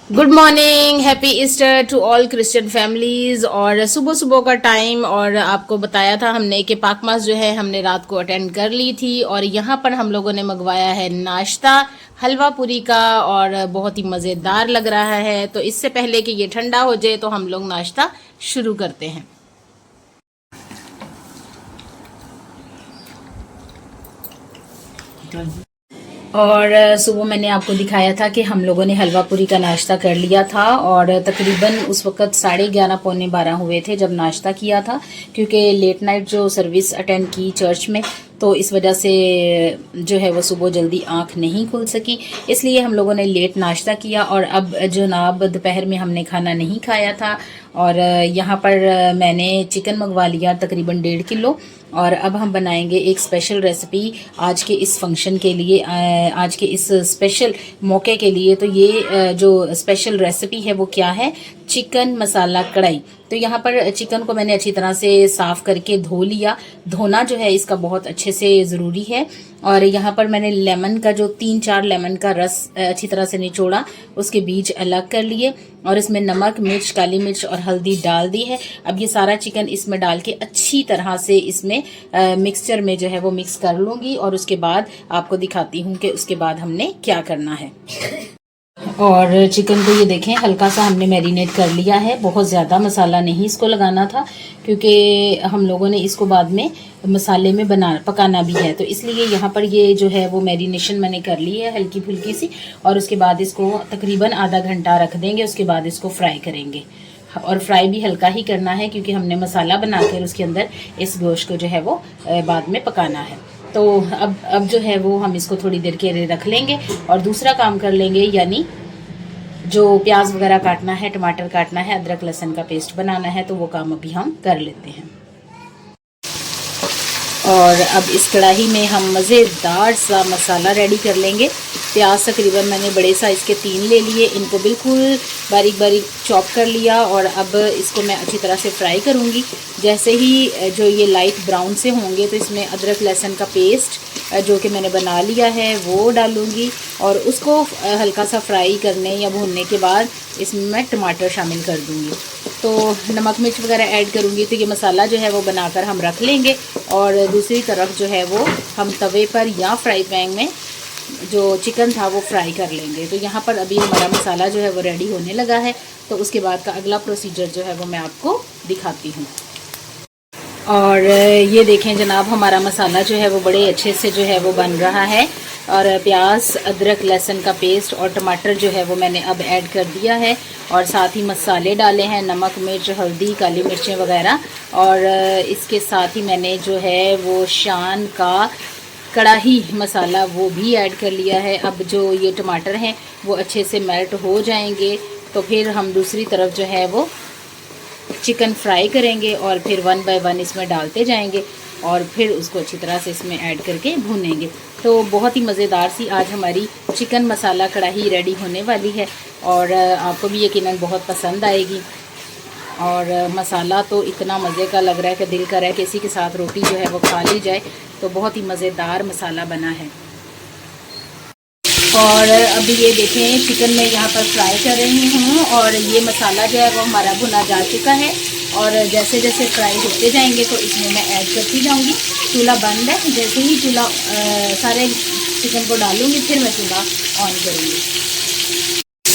Good morning, happy Easter to all Christian families. और सुबह सुबह का टाइम, और आपको बताया था हमने कि पाकमास जो है हमने रात को अटेंड कर ली थी। और यहाँ पर हम लोगों ने मंगवाया है नाश्ता हलवा पूरी का, और बहुत ही मज़ेदार लग रहा है। तो इससे पहले कि ये ठंडा हो जाए तो हम लोग नाश्ता शुरू करते हैं। और सुबह मैंने आपको दिखाया था कि हम लोगों ने हलवा पूरी का नाश्ता कर लिया था, और तकरीबन उस वक़्त 11:30 पौने 12 हुए थे जब नाश्ता किया था, क्योंकि लेट नाइट जो सर्विस अटेंड की चर्च में, तो इस वजह से जो है वो सुबह जल्दी आंख नहीं खुल सकी, इसलिए हम लोगों ने लेट नाश्ता किया। और अब जनाब दोपहर में हमने खाना नहीं खाया था, और यहाँ पर मैंने चिकन मंगवा लिया तकरीबन 1.5 किलो। और अब हम बनाएंगे एक स्पेशल रेसिपी आज के इस फंक्शन के लिए, आज के इस स्पेशल मौके के लिए। तो ये जो स्पेशल रेसिपी है वो क्या है, चिकन मसाला कढ़ाई। तो यहाँ पर चिकन को मैंने अच्छी तरह से साफ़ करके धो लिया। धोना जो है इसका बहुत अच्छे से ज़रूरी है। और यहाँ पर मैंने लेमन का जो 3-4 लेमन का रस अच्छी तरह से निचोड़ा, उसके बीज अलग कर लिए, और इसमें नमक, मिर्च, काली मिर्च और हल्दी डाल दी है। अब ये सारा चिकन इसमें डाल के अच्छी तरह से इसमें मिक्सचर में जो है वो मिक्स कर लूँगी, और उसके बाद आपको दिखाती हूँ कि उसके बाद हमने क्या करना है। और चिकन को ये देखें हल्का सा हमने मैरिनेट कर लिया है, बहुत ज़्यादा मसाला नहीं इसको लगाना था, क्योंकि हम लोगों ने इसको बाद में मसाले में पकाना भी है। तो इसलिए यहाँ पर ये जो है वो मैरिनेशन मैंने कर ली है हल्की फुल्की सी, और उसके बाद इसको तकरीबन आधा घंटा रख देंगे। उसके बाद इसको फ्राई करेंगे, और फ्राई भी हल्का ही करना है, क्योंकि हमने मसाला बनाकर उसके अंदर इस गोश्त को जो है वो बाद में पकाना है। तो अब जो है वो हम इसको थोड़ी देर के लिए रख लेंगे, और दूसरा काम कर लेंगे, यानी जो प्याज वगैरह काटना है, टमाटर काटना है, अदरक लहसुन का पेस्ट बनाना है, तो वो काम अभी हम कर लेते हैं। और अब इस कढ़ाई में हम मज़ेदार सा मसाला रेडी कर लेंगे। प्याज तकरीबन मैंने बड़े साइज़ के 3 ले लिए, इनको बिल्कुल बारीक बारीक चॉप कर लिया, और अब इसको मैं अच्छी तरह से फ्राई करूँगी। जैसे ही जो ये लाइट ब्राउन से होंगे तो इसमें अदरक लहसुन का पेस्ट जो कि मैंने बना लिया है वो डालूँगी, और उसको हल्का सा फ्राई करने या भूनने के बाद इसमें मैं टमाटर शामिल कर दूँगी। तो नमक मिर्च वगैरह ऐड करूँगी। तो ये मसाला जो है वो बनाकर हम रख लेंगे, और दूसरी तरफ जो है वो हम तवे पर या फ्राई पैन में जो चिकन था वो फ्राई कर लेंगे। तो यहाँ पर अभी हमारा मसाला जो है वो रेडी होने लगा है, तो उसके बाद का अगला प्रोसीजर जो है वो मैं आपको दिखाती हूँ। और ये देखें जनाब, हमारा मसाला जो है वो बड़े अच्छे से जो है वो बन रहा है, और प्याज, अदरक लहसुन का पेस्ट और टमाटर जो है वो मैंने अब ऐड कर दिया है, और साथ ही मसाले डाले हैं, नमक, मिर्च, हल्दी, काली मिर्चें वगैरह। और इसके साथ ही मैंने जो है वो शान का कढ़ाई मसाला वो भी ऐड कर लिया है। अब जो ये टमाटर हैं वो अच्छे से मेल्ट हो जाएंगे, तो फिर हम दूसरी तरफ जो है वो चिकन फ्राई करेंगे, और फिर 1 बाय 1 इसमें डालते जाएंगे, और फिर उसको अच्छी तरह से इसमें ऐड करके भूनेंगे। तो बहुत ही मज़ेदार सी आज हमारी चिकन मसाला कढ़ाई रेडी होने वाली है, और आपको भी यकीनन बहुत पसंद आएगी। और मसाला तो इतना मज़े का लग रहा है कि दिल कर रहा है कि इसी के साथ रोटी जो है वो खा ली जाए। तो बहुत ही मज़ेदार मसाला बना है। और अभी ये देखें चिकन मैं यहाँ पर फ्राई कर रही हूँ, और ये मसाला जो है वो हमारा भुना जा चुका है, और जैसे जैसे फ्राई होते जाएंगे तो इसमें मैं ऐड करती जाऊँगी। चूल्हा बंद है, जैसे ही चूल्हा सारे चिकन को डालूँगी फिर मैं चूल्हा ऑन करूँगी।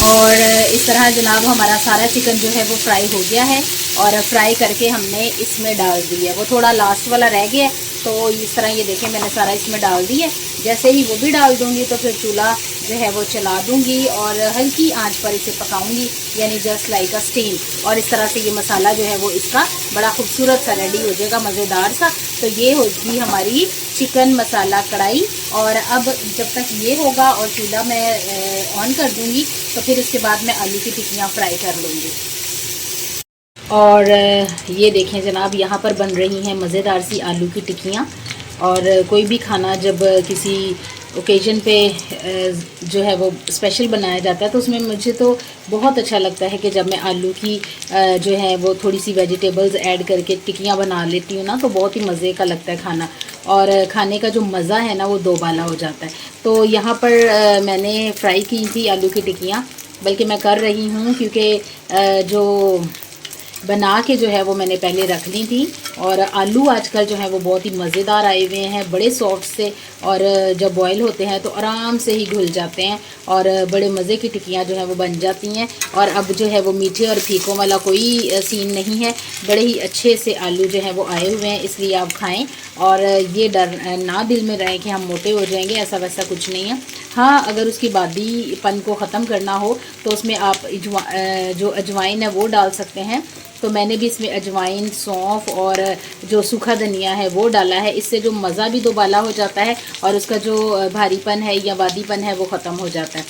और इस तरह जनाब हमारा सारा चिकन जो है वो फ्राई हो गया है, और फ्राई करके हमने इसमें डाल दिया। वो थोड़ा लास्ट वाला रह गया है, तो इस तरह ये देखें मैंने सारा इसमें डाल दिया। जैसे ही वो भी डाल दूँगी तो फिर चूल्हा जो है वो चला दूँगी, और हल्की आंच पर इसे पकाऊँगी, यानी जस्ट लाइक अ स्टीम। और इस तरह से ये मसाला जो है वो इसका बड़ा खूबसूरत सा रेडी हो जाएगा, मज़ेदार सा। तो ये होगी हमारी चिकन मसाला कढ़ाई। और अब जब तक ये होगा और चूल्हा मैं ऑन कर दूँगी, तो फिर उसके बाद मैं आलू की टिक्कियाँ फ्राई कर लूँगी। और ये देखें जनाब, यहाँ पर बन रही हैं मज़ेदार सी आलू की टिक्कियाँ। और कोई भी खाना जब किसी ओकेजन पे जो है वो स्पेशल बनाया जाता है, तो उसमें मुझे तो बहुत अच्छा लगता है कि जब मैं आलू की जो है वो थोड़ी सी वेजिटेबल्स ऐड करके टिक्कियाँ बना लेती हूँ ना, तो बहुत ही मज़े का लगता है खाना, और खाने का जो मज़ा है ना वो दोबाला हो जाता है। तो यहाँ पर मैंने फ्राई की थी आलू की टिक्कियाँ, बल्कि मैं कर रही हूँ क्योंकि जो बना के जो है वो मैंने पहले रख ली थी। और आलू आजकल जो है वो बहुत ही मज़ेदार आए हुए हैं, बड़े सॉफ्ट से, और जब बॉईल होते हैं तो आराम से ही घुल जाते हैं और बड़े मज़े की टिक्कियाँ जो है वो बन जाती हैं। और अब जो है वो मीठे और फीकों वाला कोई सीन नहीं है, बड़े ही अच्छे से आलू जो है वो आए हुए हैं, इसलिए आप खाएं और ये डर ना दिल में रहे कि हम मोटे हो जाएंगे, ऐसा वैसा कुछ नहीं है। हाँ, अगर उसकी बादीपन को ख़त्म करना हो तो उसमें आप जो अजवाइन है वो डाल सकते हैं। तो मैंने भी इसमें अजवाइन, सौंफ और जो सूखा धनिया है वो डाला है। इससे जो मज़ा भी दोबाला हो जाता है और उसका जो भारीपन है या वादीपन है वो ख़त्म हो जाता है।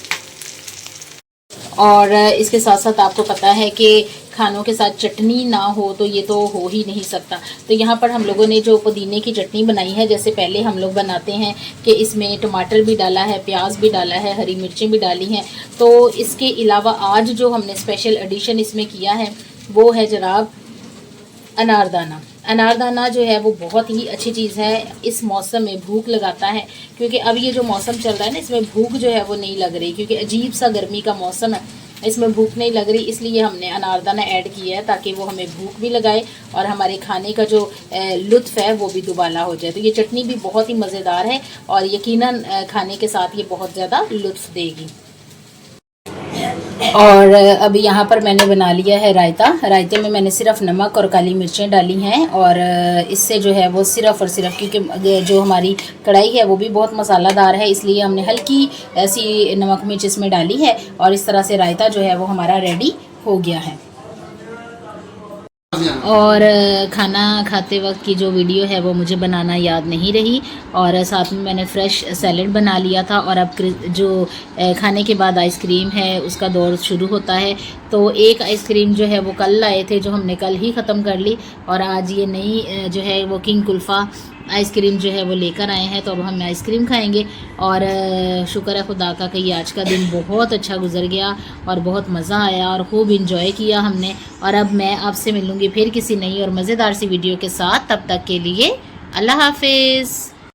और इसके साथ साथ आपको पता है कि खानों के साथ चटनी ना हो तो ये तो हो ही नहीं सकता। तो यहाँ पर हम लोगों ने जो पुदीने की चटनी बनाई है, जैसे पहले हम लोग बनाते हैं कि इसमें टमाटर भी डाला है, प्याज भी डाला है, हरी मिर्चें भी डाली हैं। तो इसके अलावा आज जो हमने स्पेशल एडिशन इसमें किया है वो है जनाब अनारदाना। अनारदाना जो है वो बहुत ही अच्छी चीज़ है, इस मौसम में भूख लगाता है, क्योंकि अब ये जो मौसम चल रहा है ना इसमें भूख जो है वो नहीं लग रही, क्योंकि अजीब सा गर्मी का मौसम है, इसमें भूख नहीं लग रही, इसलिए हमने अनारदाना ऐड किया है ताकि वो हमें भूख भी लगाए और हमारे खाने का जो लुत्फ़ है वो भी दुबाला हो जाए। तो ये चटनी भी बहुत ही मज़ेदार है और यकीनन खाने के साथ ये बहुत ज़्यादा लुत्फ़ देगी। और अभी यहाँ पर मैंने बना लिया है रायता। रायते में मैंने सिर्फ नमक और काली मिर्चें डाली हैं और इससे जो है वो सिर्फ और सिर्फ, क्योंकि जो हमारी कढ़ाई है वो भी बहुत मसालादार है, इसलिए हमने हल्की ऐसी नमक मिर्च इसमें डाली है और इस तरह से रायता जो है वो हमारा रेडी हो गया है। और खाना खाते वक्त की जो वीडियो है वो मुझे बनाना याद नहीं रही और साथ में मैंने फ़्रेश सैलेड बना लिया था। और अब जो खाने के बाद आइसक्रीम है उसका दौर शुरू होता है। तो एक आइसक्रीम जो है वो कल लाए थे, जो हमने कल ही ख़त्म कर ली, और आज ये नई जो है वो किंग कुल्फ़ा आइसक्रीम जो है वो लेकर आए हैं। तो अब हम आइसक्रीम खाएंगे और शुक्र है खुदा का कि आज का दिन बहुत अच्छा गुजर गया और बहुत मज़ा आया और खूब इंजॉय किया हमने। और अब मैं आपसे मिलूँगी फिर किसी नई और मज़ेदार सी वीडियो के साथ, तब तक के लिए अल्लाह हाफिज़।